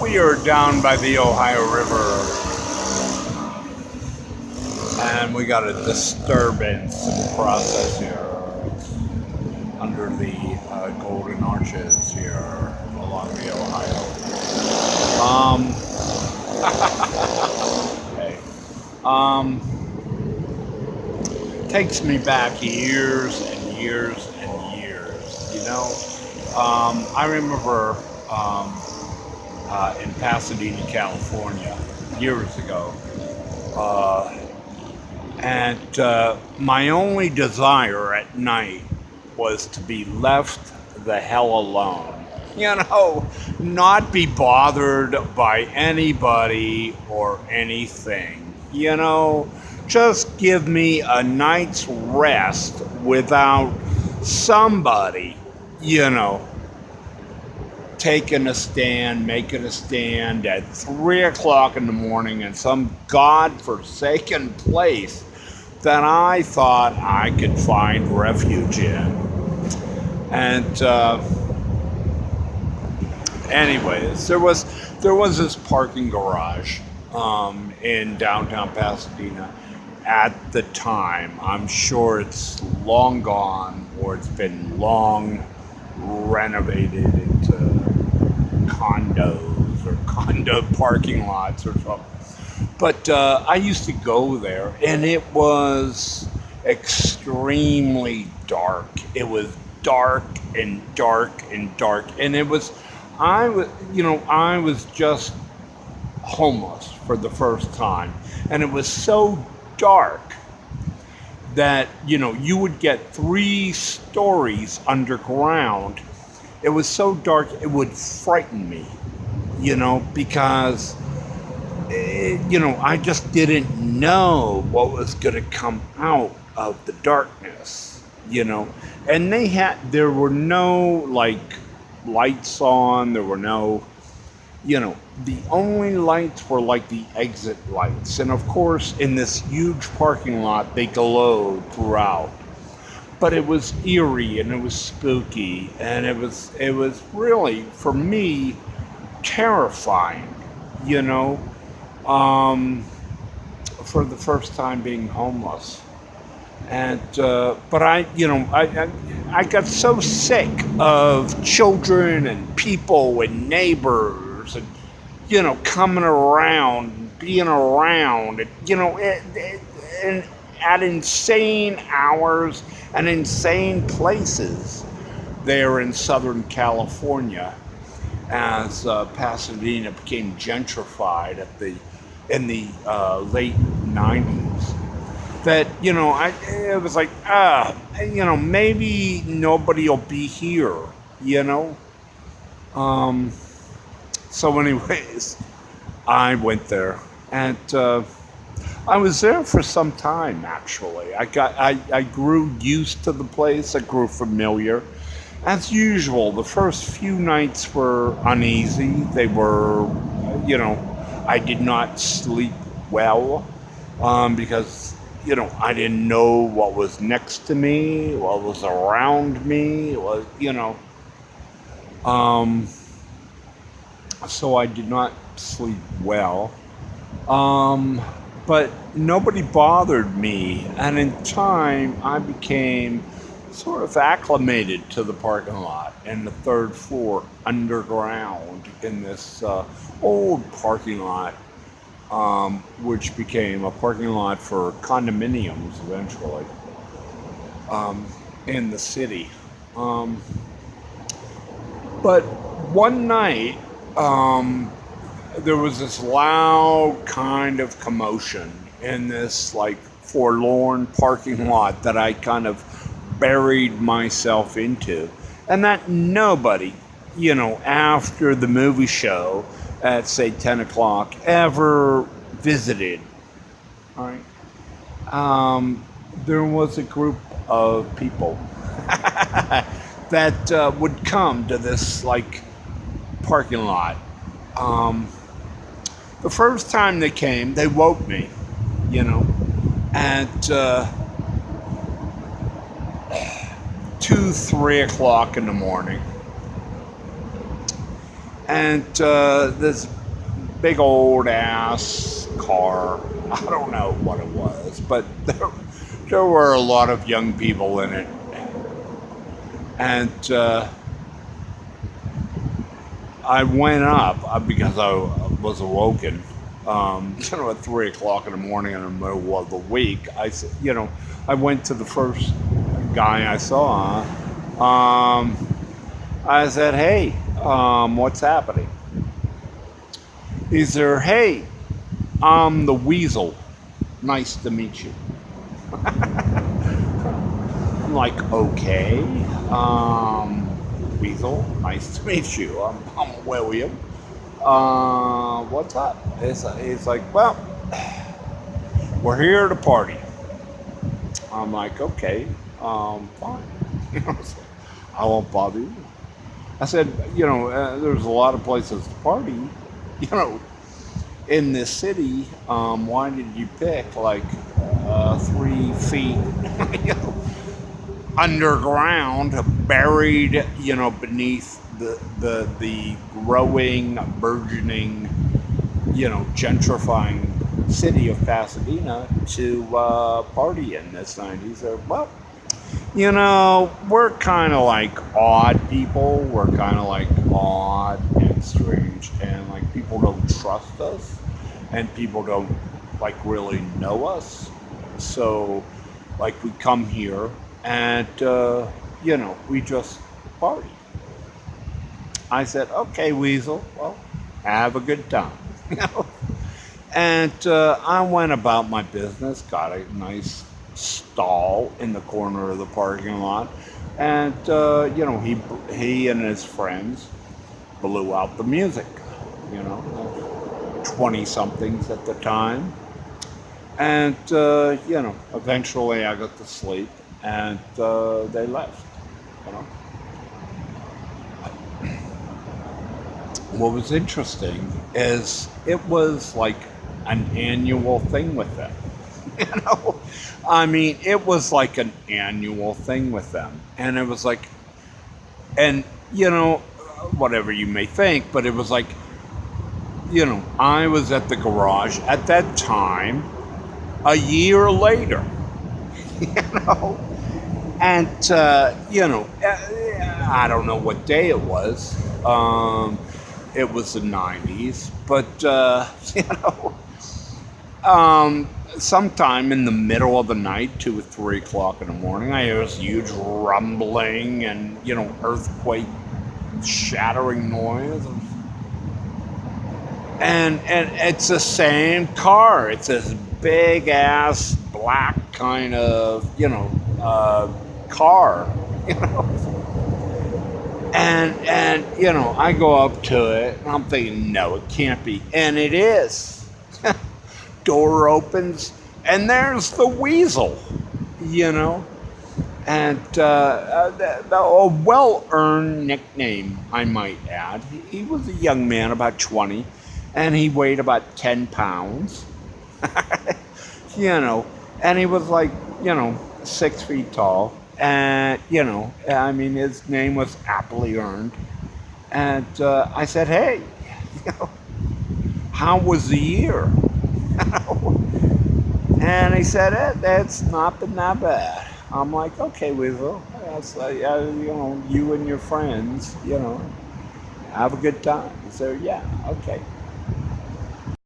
We are down by the Ohio River, and we got a disturbance in the process here under the Golden Arches here along the Ohio. Um, hey, um, takes me back years and years and years. I remember in Pasadena, California, years ago. Uh, and my only desire at night was to be left the hell alone. Not be bothered by anybody or anything. Just give me a night's rest without somebody, you know, taking a stand, making a stand at 3 o'clock in the morning in some godforsaken place that I thought I could find refuge in. And anyways, there was this parking garage in downtown Pasadena at the time. I'm sure it's long gone, or it's been long renovated into condos or condo parking lots or something. But I used to go there, and it was extremely dark. It was dark and dark and dark, and I was just homeless for the first time, and it was so dark that you would get 3 stories underground. It was so dark it would frighten me, because I just didn't know what was going to come out of the darkness, and there were no lights on. There were no, the only lights were like the exit lights, and of course in this huge parking lot they glowed throughout. But it was eerie and it was spooky, and it was really, for me, terrifying, for the first time being homeless. And but I got so sick of children and people and neighbors and coming around and being around and and at insane hours and insane places there in Southern California, as Pasadena became gentrified in the late '90s. That it was like, maybe nobody will be here. So anyways, I went there, and I was there for some time. Actually, I grew used to the place. I grew familiar. As usual, the first few nights were uneasy. They were, I did not sleep well, because I didn't know what was next to me, what was around me, so I did not sleep well. But nobody bothered me, and in time I became sort of acclimated to the parking lot and the third floor underground in this old parking lot, which became a parking lot for condominiums eventually, in the city. But one night, there was this loud kind of commotion in this forlorn parking lot that I kind of buried myself into, and that nobody, after the movie show at say 10 o'clock ever visited. All right. There was a group of people that would come to this parking lot. The first time they came, they woke me, at 2, 3 o'clock in the morning. And this big old ass car. I don't know what it was, but there were a lot of young people in it. And I went up because I was awoken. At 3 o'clock in the morning in the middle of the week. I went to the first guy I saw. I said, "Hey, what's happening?" He said, "Hey, I'm the Weasel. Nice to meet you." I'm like, "Okay, Weasel, nice to meet you. I'm William. What's up?" He's like, "Well, we're here to party." I'm like, "Okay, fine. So I won't bother you." I said, "There's a lot of places to party, you know, in this city. Why did you pick like 3 feet, you know, underground, buried, beneath the growing, burgeoning, gentrifying city of Pasadena to party in this night?" He said, "Well, we're kind of like odd people. We're kind of like odd and strange, and like people don't trust us, and people don't like really know us. So, like we come here and we just party." I said, "Okay, Weasel. Well, have a good time." You know. And I went about my business, got a nice stall in the corner of the parking lot, and he and his friends blew out the music. 20 somethings at the time, and eventually I got to sleep, and they left. You know, what was interesting is it was like an annual thing with them. You know, I mean, it was like an annual thing with them, and it was like, and whatever you may think, but it was like, I was at the garage at that time, a year later, you know, and I don't know what day it was. It was the '90s, but sometime in the middle of the night, 2 or 3 o'clock in the morning, I hear this huge rumbling and earthquake shattering noise, and it's the same car. It's this big ass black kind of car, you know. And I go up to it and I'm thinking, no, it can't be, and it is. Door opens and there's the Weasel, and a well-earned nickname, I might add. He was a young man, about 20, and he weighed about 10 pounds, and he was like, 6 feet tall, and, I mean, his name was aptly earned, and I said, "Hey, you know, how was the year?" And he said, "That's not been that bad." I'm like, "Okay, Weasel, that's you and your friends, have a good time." He said, "Yeah, okay."